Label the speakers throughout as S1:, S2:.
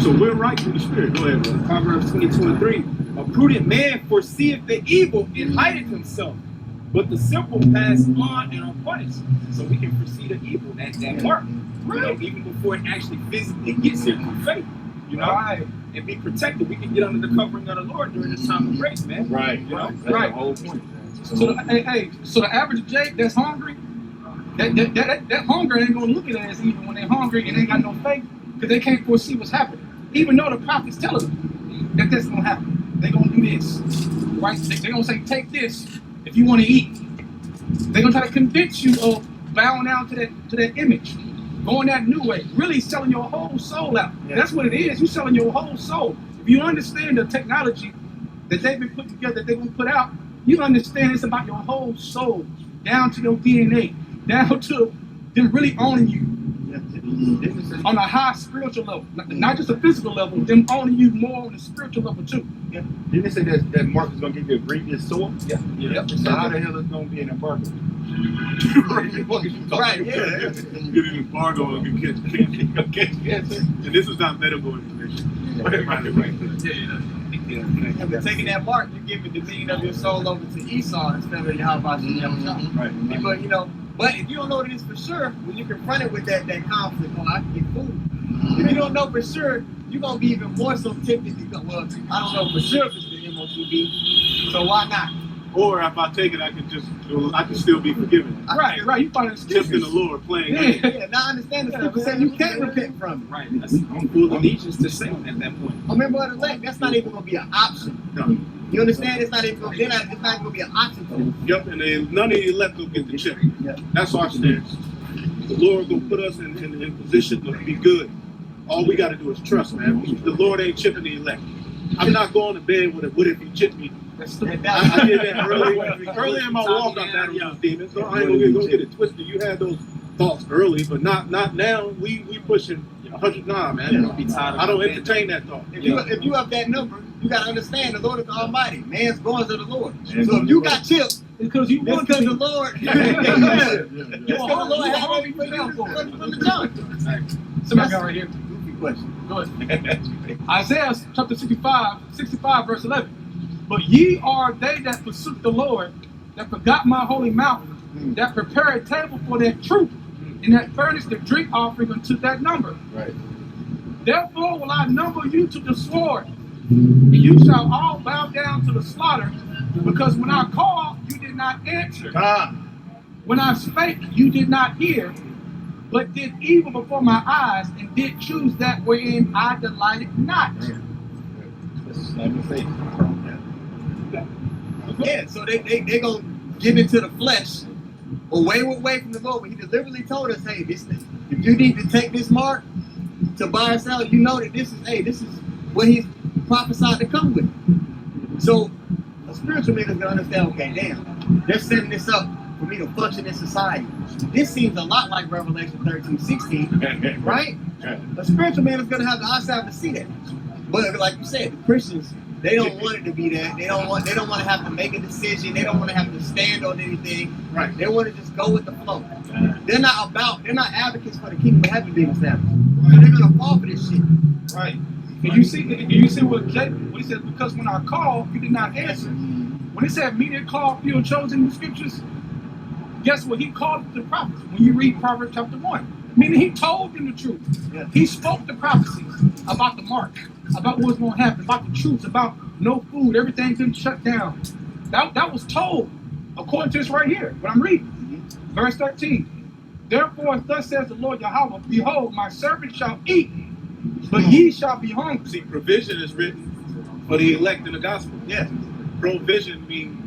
S1: So we're right through the Spirit. Go ahead, brother.
S2: Proverbs 22:3. A prudent man foreseeth the evil and hideth himself, but the simple pass on and are punished. So we can foresee the evil, that mark, even before it actually physically gets here through faith, and be protected. We can get under the covering of the Lord during this time of grace, man.
S1: Right.
S3: That's
S1: The
S3: right.
S1: whole point.
S3: So, so the average Jake that's hungry, that hunger ain't gonna look at us even when they're hungry and they ain't got no faith because they can't foresee what's happening. Even though the prophets tell them that that's gonna happen, they're gonna do this, right? They're gonna say, take this if you want to eat. They're gonna try to convince you of bowing down to that image, going that new way, really selling your whole soul out.
S2: Yeah.
S3: That's what it is. You're selling your whole soul. If you understand the technology that they've been putting together, that they're gonna put out, you understand it's about your whole soul, down to your DNA, down to them really owning you on a high spiritual level, not just a physical level, them owning you more on the spiritual level too.
S1: Yeah. Didn't they say that Mark is going to give you a grievous sore?
S3: Yeah.
S2: Yep.
S1: So how the hell is it going to be an embargo?
S2: Right, yeah.
S1: Get an embargo and you catch cancer. And this is not medical information.
S2: And by taking that mark, you're giving the dominion of your soul over to Esau instead of Yahweh.
S1: Right.
S2: People, but if you don't know what it is for sure, when you're confronted with that conflict, I can get fooled. If you don't know for sure, you're going to be even more so tempted to go, well, I don't know for sure if it's the MOTB, so why not?
S1: Or if I take it, I can still be forgiven.
S3: Right. You find excuses.
S1: Just in the Lord playing.
S2: Yeah, now I understand this stuff. Because you can't repent from it.
S1: Right. That's full allegiance to Satan at that point.
S2: Remember, elect, that's not even going to be an option.
S1: No.
S2: You understand? It's not even going to be an option for you.
S1: Yep, and then none of the elect will get the chip.
S2: Yeah.
S1: That's our stance. The Lord will put us in position to be good. All we got to do is trust, man. The Lord ain't chipping the elect. I'm not going to bed with it. What if he chipped me? I did that early in my walk. I battled those demons. So I ain't gonna get it twisted. You had those thoughts early, but not now. We pushing 100 now, man. I don't entertain that thought.
S2: If you have that number, you got to understand the Lord is the Almighty. Man's going to the Lord. So if you got chipped,
S3: because you want
S2: because
S3: to
S2: the Lord.
S3: You
S2: The Lord had everything else from the jump.
S3: Somebody got right here.
S2: Goofy question.
S3: Go ahead. Isaiah chapter 65 verse 11. But ye are they that forsook the Lord, that forgot my holy mountain, that prepare a table for their truth, and that furnish the drink offering unto that number.
S1: Right.
S3: Therefore will I number you to the sword, and you shall all bow down to the slaughter, because when I called, you did not answer. When I spake, you did not hear, but did evil before my eyes, and did choose that wherein I delighted not.
S2: Yeah, so they gonna give it to the flesh, away from the Lord. But he deliberately told us, hey, if you need to take this mark to buy or sell, you know that this is what he's prophesied to come with. So a spiritual man is gonna understand, okay, damn, they're setting this up for me to function in society. This seems a lot like Revelation 13:16, right? A spiritual man is gonna have the eyesight to see that. But like you said, the Christians, they don't want it to be that. They don't want to have to make a decision. They don't want to have to stand on anything.
S1: Right.
S2: They want to just go with the flow. They're not advocates for the kingdom of heaven being established. So they're gonna fall for this shit.
S3: Right. And you see what he says, because when I called, you did not answer. When it said media called, few chosen in the scriptures, guess what? He called the prophets. When you read Proverbs chapter 1, meaning he told them the truth.
S2: Yeah.
S3: He spoke the prophecies about the mark, about what's going to happen, about the truth, about no food, everything's been shut down. That was told according to this right here, what I'm reading. Verse 13. Therefore, thus says the Lord Yahweh, behold, my servant shall eat, but ye shall be hungry.
S1: See, provision is written for the elect in the gospel.
S2: Yeah.
S1: Provision means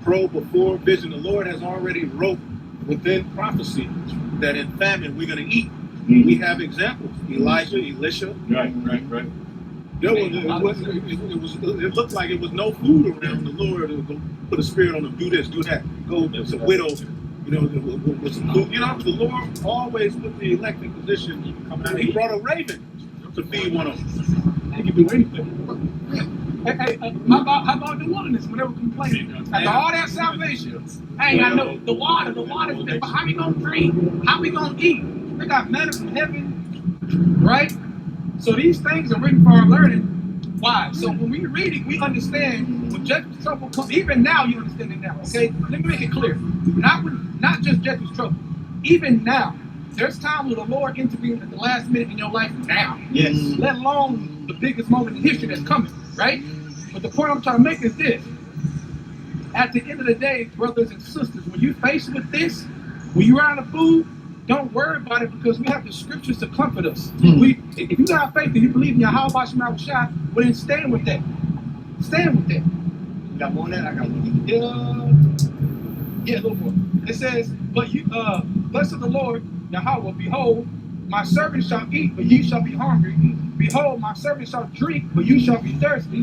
S1: before vision. The Lord has already wrote within prophecy that in famine we're going to eat. We have examples: Elijah, Elisha. Right. It looked like it was no food around. The Lord would put a spirit on them. Do this, do that. Go to some widows. With some food. The Lord always put the elect in position. He brought a raven to feed one of them.
S3: They can do anything. Hey, how about the wilderness when they were complaining? After all that salvation, hey, I know the water, but how we gonna drink? How we gonna eat? They got manna from heaven, right? So these things are written for our learning. Why? So when we read it, we understand when Jethro's trouble comes. Even now, you understand it now. Okay, let me make it clear. Not just Jethro's trouble. Even now, there's times where the Lord intervenes at the last minute in your life now.
S2: Yes.
S3: Let alone the biggest moment in history that's coming, right? But the point I'm trying to make is this. At the end of the day, brothers and sisters, when you're faced with this, when you're out of food, don't worry about it because we have the scriptures to comfort us. If you got faith and you believe in your how about Shema Shai, well then stand with that. Stand with that.
S2: You got more than that? I got one.
S3: Yeah, a little more. It says, but you blessed the Lord, Yahweh, behold, my servant shall eat, but ye shall be hungry. Behold, my servant shall drink, but you shall be thirsty.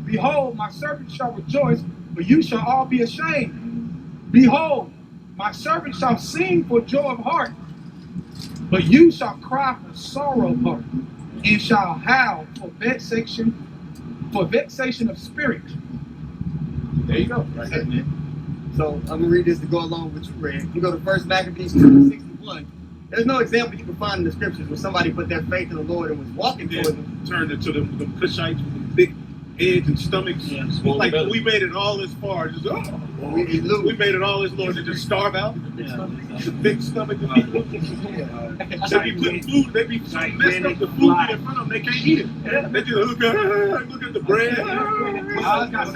S3: Behold, my servant shall rejoice, but you shall all be ashamed. Behold, my servant shall sing for joy of heart, but you shall cry for sorrow of heart, and shall howl for vexation of spirit. There you go.
S2: Right there, man. So I'm gonna read this to go along with what you read. You go to 1 Maccabees 2:61. There's no example you can find in the scriptures where somebody put their faith in the Lord and was walking towards him.
S1: Turned into the Cushites with the big heads and stomachs.
S4: Yeah,
S1: Like we made it all this far. Just, we made it all this long to just starve out. The big stomach of people. They be putting food, they be messing up the food in front of them. They can't eat it. They just look at the bread.
S4: I got a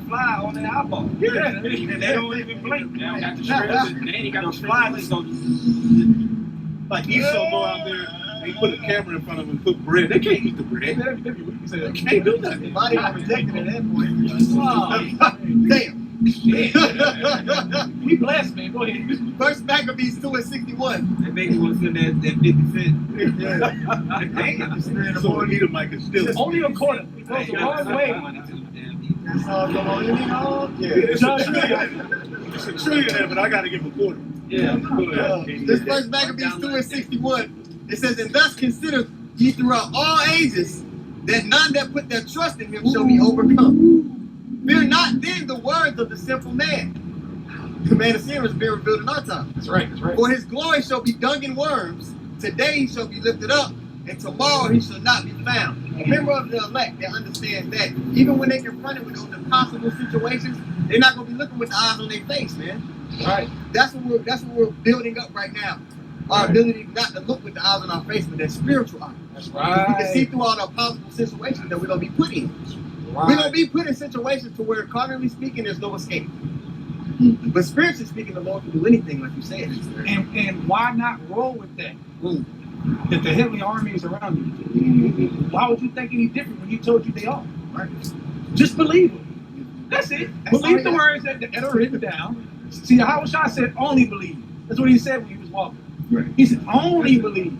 S4: fly on their eyeball.
S1: Yeah.
S4: They don't even blink. They don't got the stress. They ain't got no flies. Just go.
S1: Like Esau go out there, they put a camera in front of them and put bread. They can't eat the bread. They can't do nothing.
S2: The body got rejected at that point. Damn.
S3: We blessed, man. Go ahead.
S2: 1 Maccabees 2:61.
S4: They make you want to send that 50 cent.
S1: So Edomite is still.
S3: Only a quarter. It goes the wrong way.
S2: That's all come on.
S1: It's a trillionaire, but I got to give a quarter.
S4: Yeah.
S2: This 1 Maccabees 2:61. It says, and thus consider ye throughout all ages that none that put their trust in him shall be overcome. Fear not then the words of the simple man. The man of sin is being revealed in our time.
S3: That's right. That's right.
S2: For his glory shall be dung and worms. Today he shall be lifted up, and tomorrow he shall not be found. A member of the elect that understands that even when they confronted with those impossible situations, they're not going to be looking with the eyes on their face, man.
S3: All right.
S2: That's what we're building up right now. Our ability not to look with the eyes on our face, but that spiritual eye.
S3: That's
S2: We
S3: right.
S2: can see through all the possible situations that we're going to be put in.
S3: Right.
S2: We're going to be put in situations to where, carnally speaking, there's no escape. But spiritually speaking, the Lord can do anything, like you said.
S3: And why not roll with that? That the heavenly army is around you. Why would you think any different when he told you they are? Right? Just believe it. That's it. Believe the words that are written down. See, Yahushua said, only believe. That's what he said when he was walking.
S2: Right.
S3: He said, only believe.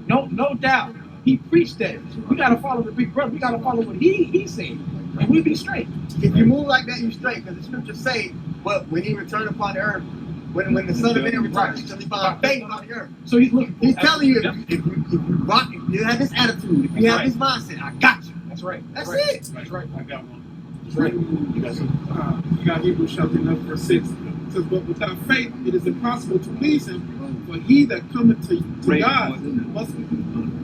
S3: No doubt. He preached that. We got to follow the big brother. We got to follow what he said. And we'll be straight.
S2: If you move like that, you're straight. Because the scriptures say, but when he returned upon the earth, when the Son of Man returns, he shall find faith on the earth.
S3: So he's looking.
S2: He's telling you, if you rock, if you have this attitude, if you have this mindset, I got you.
S3: That's right.
S2: That's it.
S3: That's right.
S1: I got one.
S3: That's right.
S5: You got Hebrews chapter 11, verse 6. It says, but without faith it is impossible to please him, for he that cometh to God must.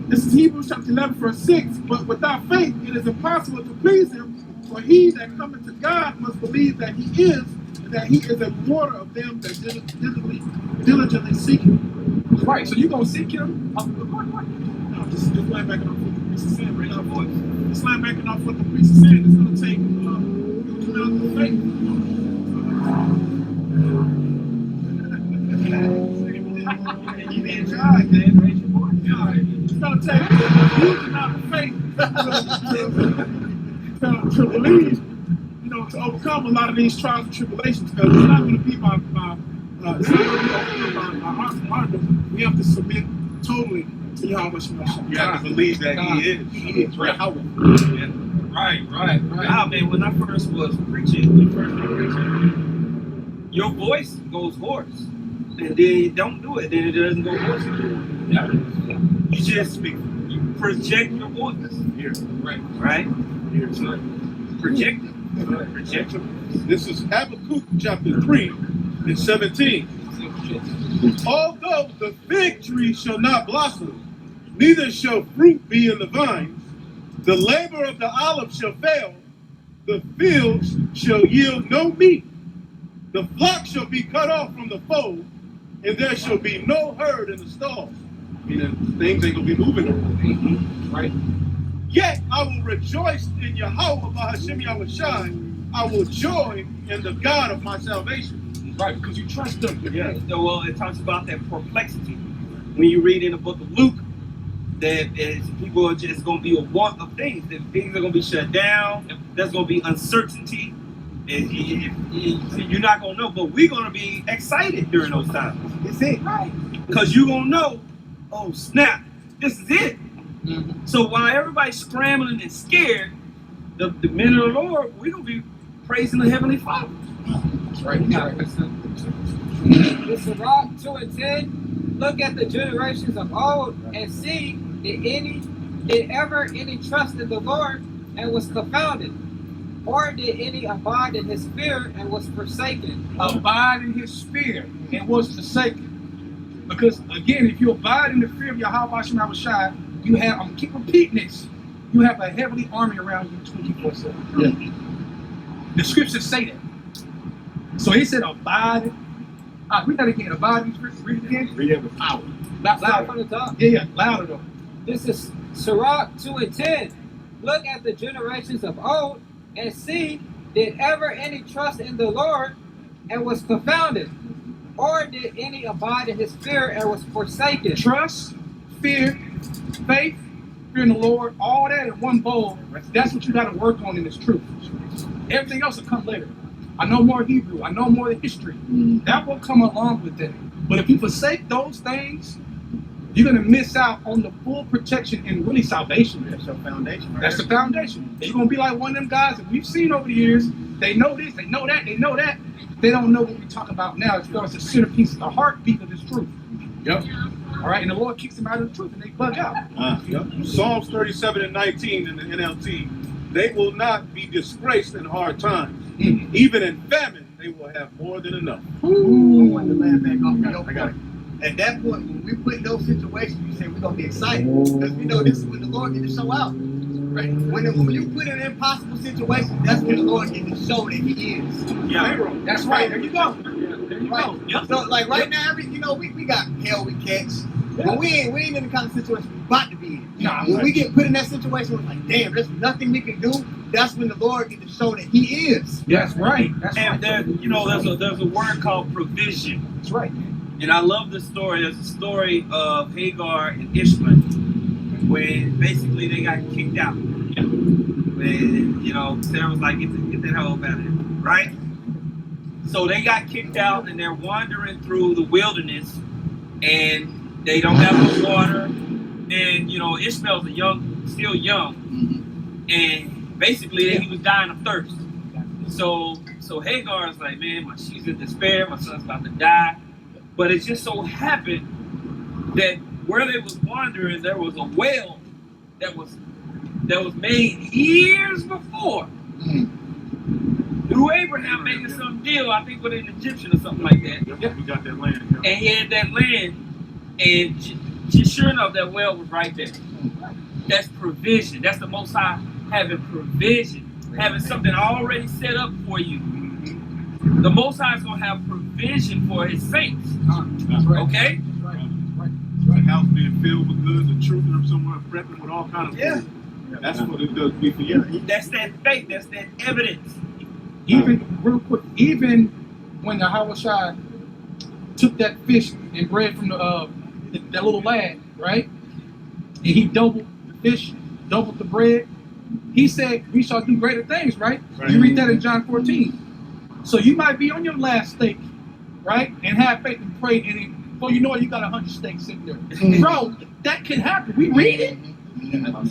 S5: This is Hebrews chapter 11, verse 6. But without faith it is impossible to please him, for he that cometh to God must believe that he is, and that he is a rewarder of them that diligently seek him.
S3: Right. So you're going to seek him?
S5: No, just laying back off what the priest is saying right now, boys. Just laying back off what the priest is saying. It's going to take community faith.
S4: You being tried, man. Raise your voice.
S5: It's going to take a huge amount of faith to believe, to overcome a lot of these trials and tribulations. Because it's not going to be by our we have to submit totally to Yahweh.
S1: You have to believe that he is.
S5: He is, right?
S4: Right. Nah, man, when I first was preaching, your voice goes hoarse. And then you don't do it, then it doesn't go hoarse anymore. Yeah. You just speak, you project your voice.
S1: Here.
S4: Right?
S1: Here.
S4: So, project it. Project it.
S1: This is Habakkuk chapter 3 and 17. Although the fig tree shall not blossom, neither shall fruit be in the vines. The labor of the olive shall fail. The fields shall yield no meat. The flock shall be cut off from the fold, and there shall be no herd in the stalls. Meaning things ain't gonna be moving over.
S3: Right.
S1: Yet I will rejoice in Yahweh Bahashem Yahushai. I will joy in the God of my salvation.
S3: Right, because you trust them.
S4: Yeah. So, well, it talks about that perplexity. When you read in the book of Luke, that people are just going to be a want of things. That things are going to be shut down. There's going to be uncertainty. And you're not going to know, but we're going to be excited during those times.
S2: It's it.
S3: Right.
S4: Because you're going to know, oh, snap, this is it.
S3: Mm-hmm.
S4: So while everybody's scrambling and scared, the men of the Lord, we're going to be praising the Heavenly Father.
S3: That's right. That's right.
S6: In Sirach 2:10, look at the generations of old and see did ever any trust in the Lord and was confounded, or did any abide in his fear and was forsaken?
S3: Abide in his fear and was forsaken. Because again, if you abide in the fear of Yahweh Shem Shai, you have, I'm keep repeating this, you have a heavenly army around you 24/7.
S1: Yeah.
S3: The scriptures say that. So he said abide. Read that again. Abide in the read it again.
S1: Read it with power.
S3: Loud,
S6: Start from
S3: louder.
S6: the top.
S3: Yeah, louder though.
S6: This is Sirach 2:10. Look at the generations of old and see did ever any trust in the Lord and was confounded, or did any abide in his fear and was forsaken?
S3: Trust, fear, faith, fearing the Lord, all that in one bowl. That's what you got to work on in this truth. Everything else will come later. I know more Hebrew. I know more history. That will come along with that. But if you forsake those things, you're going to miss out on the full protection and really salvation.
S2: That's your foundation. Right?
S3: That's the foundation. You're going to be like one of them guys that we've seen over the years. They know this, they know that, they know that. They don't know what we talk about now as far as the centerpiece, the heartbeat of this truth.
S1: Yep.
S3: All right, and the Lord kicks them out of the truth and they bug out.
S1: Yep. Psalms 37:19 in the NLT. They will not be disgraced in hard times. Even in famine, they will have more than enough.
S2: I want to land back off your
S1: I got
S2: point. At that point, when we put in those situations, you say we're going to be excited. Because we know this is when the Lord gets to show out. Right? When you put in an impossible situation, that's when the Lord gets to show that He is.
S4: Yeah.
S3: That's right. There you go. There you go. Yep.
S2: So, like right now, we got hell we catch. But we ain't in the kind of situation we're about to be in.
S3: Nah,
S2: When we get put in that situation, we're like, damn, there's nothing we can do. That's when the Lord gets to show that He is.
S3: That's right. That's
S4: And
S3: right.
S4: there's a word called provision.
S3: That's right.
S4: And I love this story. There's a story of Hagar and Ishmael when basically they got kicked out. When, Sarah was like, get that hoe out of here, right? So they got kicked out and they're wandering through the wilderness and they don't have no water. And, Ishmael's still young. And basically he was dying of thirst. So Hagar's like, man, she's in despair. My son's about to die. But it just so happened that where they was wandering, there was a well that was made years before through Abraham making some deal, I think with an Egyptian or something like that.
S1: Yep. We got that land.
S4: And he had that land, and just sure enough, that well was right there. That's provision. That's the Most High having provision, having something already set up for you. The Most High is going to have provision for His saints.
S3: That's right.
S4: Okay?
S3: That's right.
S1: The house being filled with goods, the trooper somewhere prepping with all kinds of
S4: Yeah.
S1: food. That's what it does be for you.
S4: That's that faith. That's that evidence.
S3: Even real quick, even when the Hawashai took that fish and bread from that little lad, right? And he doubled the fish, doubled the bread. He said, "We shall do greater things." Right? You read that in John 14. So you might be on your last steak, right? And have faith and pray, and before you know it, you got 100 steaks sitting there. Bro, that can happen. We read it.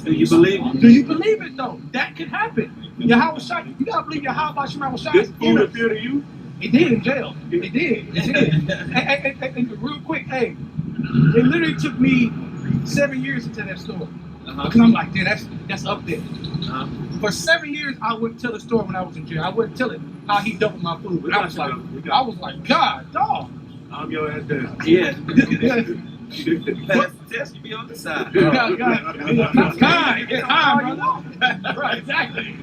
S4: Do you believe it?
S3: Do you believe it though? That can happen. Yahweh Shai, you gotta believe Yahweh Shai
S1: This
S3: is
S1: food
S3: in us.
S1: appeal to you?
S3: It did in jail. It did. And real quick, hey, it literally took me 7 years to tell that story. Because I'm like, damn, that's up there. For 7 years, I wouldn't tell the story when I was in jail. I wouldn't tell it how he doubled my food. But I was like, God, dog.
S1: I'm your ass down.
S4: Yeah. Pass the test, you be on the side.
S3: God, get high, brother. Right, exactly.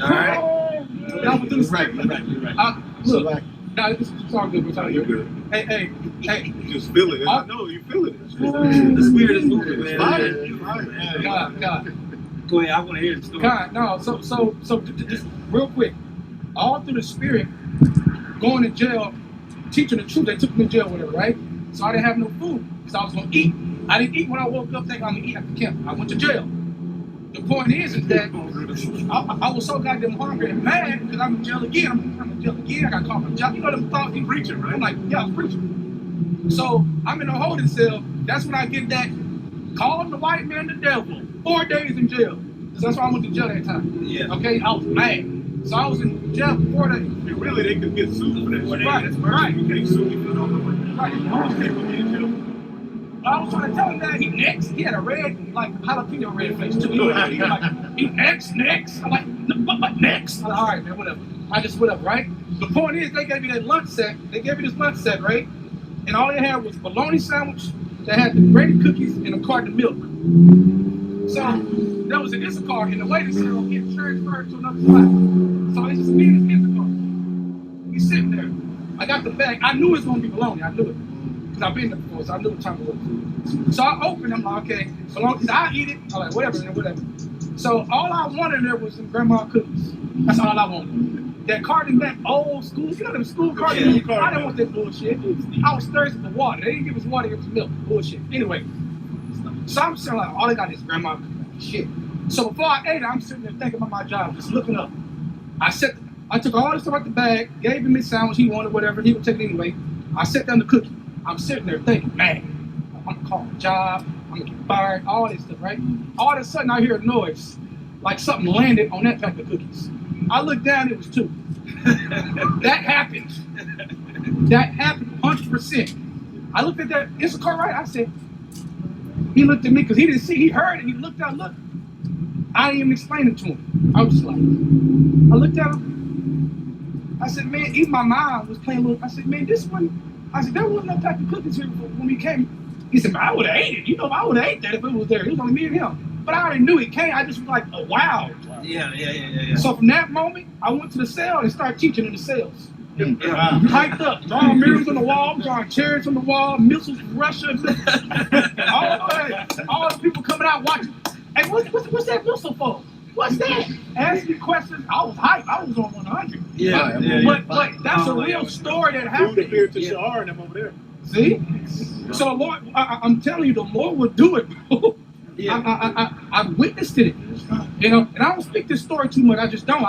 S4: All right.
S3: Y'all do this right. Look, nah, this is all good. We're talking
S1: You're
S3: here.
S1: good.
S3: Hey.
S1: You just feel it. I know you feel it.
S4: The spirit is moving, man.
S3: God.
S4: Go ahead, I want to hear the story.
S3: God, no. So, just real quick, all through the spirit, going to jail, teaching the truth. They took me to jail, whatever, right? So I didn't have no food because I was gonna eat. I didn't eat when I woke up thinking I'm gonna eat at the camp. I went to jail. The point is that I was so goddamn hungry and mad because I'm in jail again. I'm in jail again. I got caught my job. You know them thoughts you preaching, right? I'm like, yeah, I'm preaching. So I'm in a holding cell. That's when I get that calling the white man the devil. 4 days in jail. So that's why I went to jail that time.
S4: Yeah.
S3: Okay, I was mad. So I was in jail for 4 days.
S1: And really, they could get sued for that.
S3: Right.
S1: You can't sue if you don't know what.
S3: Right. I was trying to tell him that he next. He had a red, like jalapeno red face too. He was like, he next. I'm like, but next. I'm like, all right, man, whatever. I just whatever, right? The point is, they gave me that lunch set. They gave me this lunch set, right? And all they had was bologna sandwich. They had the grated cookies and a carton of milk. So that was an Issachar, and the waiter said, "I'm getting transferred to another spot." So it's just me and this Issachar. He's sitting there. I got the bag. I knew it was gonna be bologna. I knew it. Because I've been there before, so I knew what time it was. So I opened, I'm like, okay, so long as I eat it, I'm like, whatever. So all I wanted there was some grandma cookies. That's all I wanted. That carton, that old school, you know them school carton?
S1: Yeah,
S3: I didn't want that bullshit. I was thirsty for water. They didn't give us water, they gave us milk. Bullshit. Anyway, so I'm sitting like, all they got is grandma cookies. Shit. So before I ate it, I'm sitting there thinking about my job, just looking up. I took all this stuff out the bag, gave him his sandwich, he wanted whatever, he would take it anyway. I set down the cookie. I'm sitting there thinking, man, I'm gonna call a job, I'm gonna get fired, all this stuff, right? All of a sudden I hear a noise, like something landed on that pack of cookies. I looked down, it was 2. That happened. That happened 100%. I looked at that, it's a car, right? I said, he looked at me because he didn't see, he heard it, he looked out, look. I didn't even explain it to him. I was just like, I looked at him. I said, man, even my mom was playing a little, I said, man, this one, I said, there wasn't no pack of cookies here when we came. He said, man, I would have ate it. You know, I would have ate that if it was there. It was only me and him. But I already knew it came. I just was like, oh, wow.
S4: Yeah.
S3: So from that moment, I went to the cell and started teaching in the cells.
S4: Yeah.
S3: Hyped up, drawing mirrors on the wall, drawing chariots on the wall, missiles from Russia. all the people coming out watching. Hey, what's that missile for? What's that? Ask me questions. I was hyped. I was on 100. But that's a real story that happened.
S1: Through the fear to Shahar and them over there.
S3: See? So the Lord, I'm telling you, the Lord will do it, bro.
S4: Yeah.
S3: I've witnessed it. You know, and I don't speak this story too much. I just don't.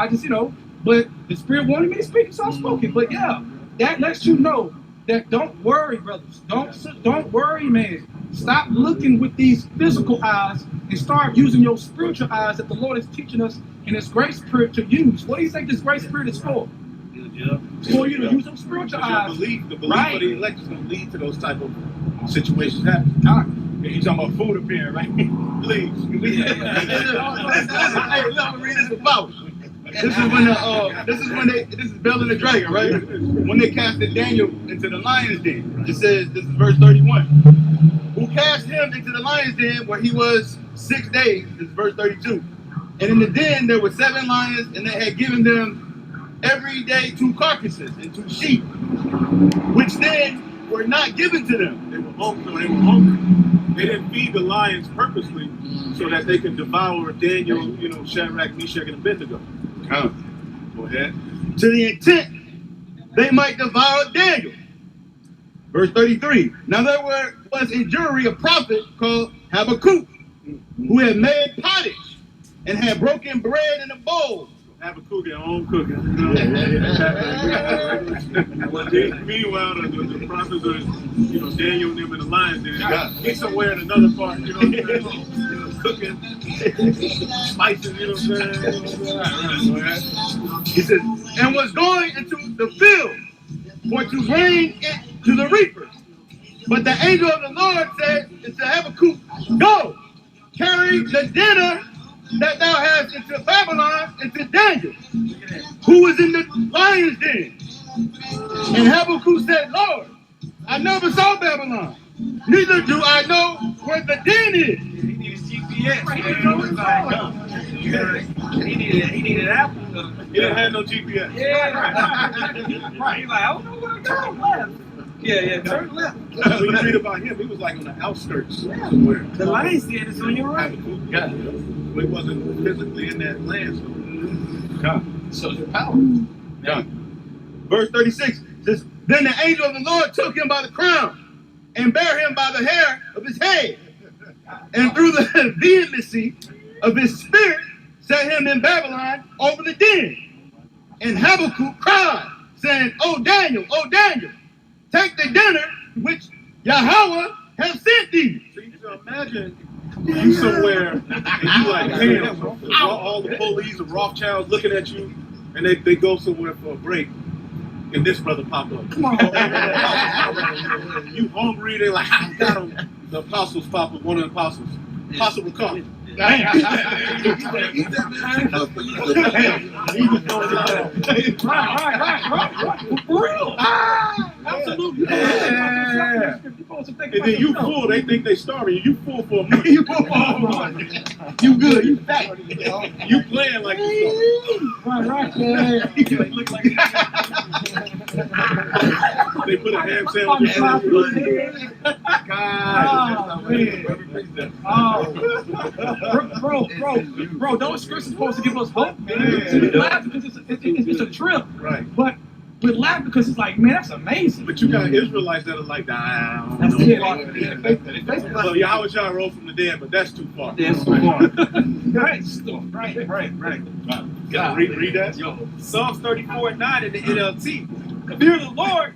S3: But the Spirit wanted me to speak it, so I spoke it. But yeah, that lets you know that don't worry, brothers. Don't worry, man. Stop looking with these physical eyes and start using your spiritual eyes that the Lord is teaching us in His grace spirit to use. What do you think this grace spirit is for? It's for you to use those spiritual eyes.
S1: The belief
S3: right.
S1: of the elect is going to lead to those type of situations happening. And you're talking about food appearing, right? Please.
S2: Hey, let me read this about. This is Building the Dragon, right? When they casted Daniel into the lion's den, it says, this is verse 31. Who cast him into the lion's den where he was 6 days, this is verse 32. And in the den there were 7 lions, and they had given them every day 2 carcasses and 2 sheep, which then were not given to them.
S1: They were hungry. They didn't feed the lions purposely so that they could devour Daniel, Shadrach, Meshach, and Abednego. Go ahead.
S2: To the intent they might devour Daniel. Verse 33. Now there was in Jewry a prophet called Habakkuk, who had made pottage and had broken bread in a bowl.
S1: Habakkuk, their own cooking. Meanwhile, the prophets of Daniel and them in the lions den, he's somewhere in another part, cooking, spicing,
S2: He says, and was going into the field for to bring it to the reapers. But the angel of the Lord said to Habakkuk, go, carry the dinner that thou hast into Babylon, into Daniel, who was in the lion's den. And Habakkuk said, Lord, I never saw Babylon, neither do I know where the den is.
S4: He needed GPS.
S3: Right, he
S4: man.
S3: didn't know his
S4: He needed Apple.
S1: He didn't have no GPS.
S4: Yeah, right. He's like, I don't know where to go. Left. Yeah, turn left.
S1: When you read about him, he was like on the outskirts somewhere.
S4: The lion's den is on your right.
S1: Yeah. But he wasn't physically in that land.
S3: So your power.
S2: Verse 36 says, then the angel of the Lord took him by the crown and bare him by the hair of his head, and through the vehemency of his spirit set him in Babylon over the den. And Habakkuk cried, saying, O Daniel, take the dinner which Yahweh has sent thee.
S1: So you can imagine you somewhere and you like, damn, all the police and Rothschilds looking at you, and they go somewhere for a break, and this brother pop up. Come on. You hungry? They like, I got him. The apostles pop up, one of the apostles. Apostle will come.
S3: Right. For real. Absolutely.
S1: Yeah. And then you full, they think they starving you. You full for a month.
S2: You good, you fat.
S1: You playing like you
S3: Right.
S1: They put a ham sandwich in
S3: Bro, those scriptures supposed to give us hope, man. We laugh because it's a trip.
S1: Right.
S3: But we laugh because it's like, man, that's amazing.
S1: But you got Israelites that are like, nah,
S3: That's
S1: I
S3: it.
S1: don't know. So Yahweh shall rose from the dead, but that's too far.
S4: That's too far.
S3: Right.
S1: Can I read that?
S7: Yo, Psalms 34:9 in the NLT. Fear the Lord,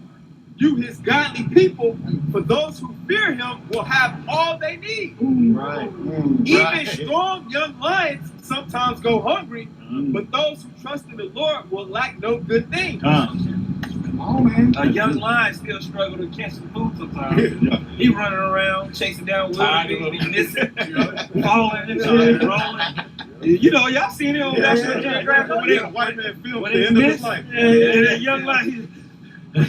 S7: you his godly people, for those who fear him will have all they need.
S1: Right.
S7: Even strong young lions sometimes go hungry, but those who trust in the Lord will lack no good thing.
S3: Come on, man.
S4: A young lion still struggle to catch some food sometimes. He running around, chasing down wildebeest, missing, falling, and rolling. You know, y'all seen it on National Geographic when
S1: Yeah, white man film
S4: when
S1: at the
S4: they
S1: end of his
S4: miss.
S1: life.
S4: And that young lion, you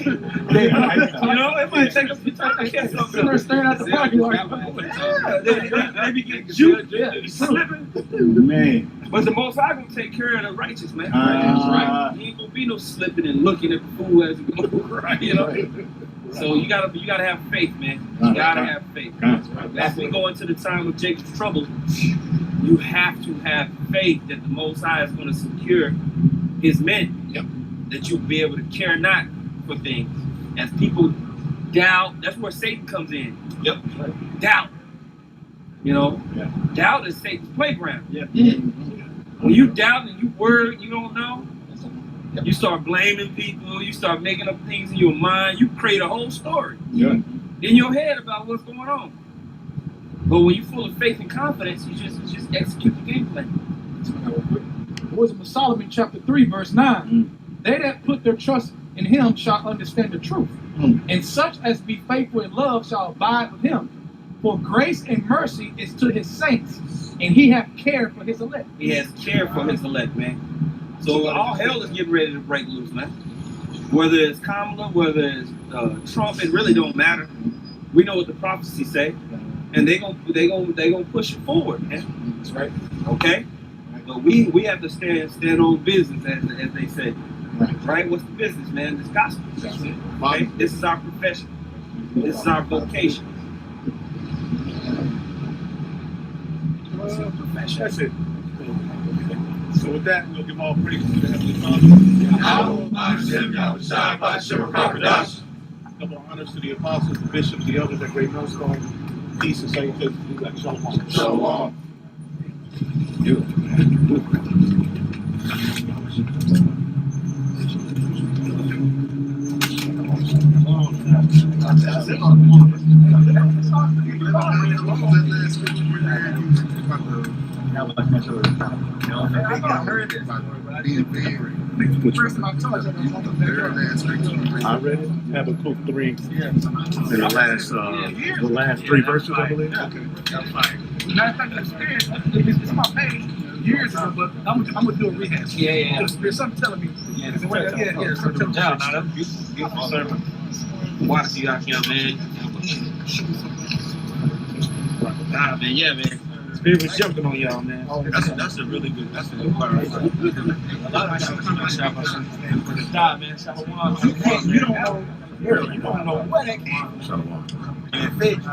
S4: know, it might take us some time to catch something.
S3: They're staring at the parking lot.
S4: Yeah, they be getting juked, slipping.
S2: Man.
S4: But the Most High gonna take care of the righteous, man.
S2: Right.
S4: He ain't gonna be no slipping and looking at the fool as he goes, right? You know. So you gotta have faith, man. You gotta have faith. As we go into the time of Jacob's trouble, you have to have faith that the Most High is gonna secure His men. That you'll be able to care not for things. As people doubt, that's where Satan comes in. Doubt. You know, doubt is Satan's playground. When you doubt and you worry, you don't know, you start blaming people, you start making up things in your mind, you create a whole story in your head about what's going on. But when you're full of faith and confidence, you just execute the game plan.
S3: Was it Solomon chapter 3, verse 9? They that put their trust in him shall understand the truth. And such as be faithful in love shall abide with him. For grace and mercy is to his saints, and he hath care for his elect.
S4: He has care for his elect, man. So all hell is getting ready to break loose, man. Whether it's Kamala, whether it's Trump, it really don't matter. We know what the prophecies say, and they gonna push it forward, man.
S3: That's right.
S4: Okay, but we have to stand on business, as they say. Right? What's the business, man? It's gospel. Okay? This is our profession. This is our vocation.
S1: That's it. So with that, we'll give all praise to the Heavenly Father. Double honors to the apostles, the bishops, the elders at Great Millstone. Peace and sanctity. Shalom.
S2: Shalom.
S1: I read it. Habakkuk 3. And the last 3 verses, I believe.
S3: Matter of fact, it's my page years ago, but I'm gonna do a rehash. There's something telling me. Something telling me.
S4: Beautiful sermon. Watch you out here, man.
S7: Nah, man, yeah, man. Spirit was jumping on y'all, man.
S1: That's a really good. That's a good part.
S7: A lot of people come out for the die, man. You don't know. You don't know where that came from. And faith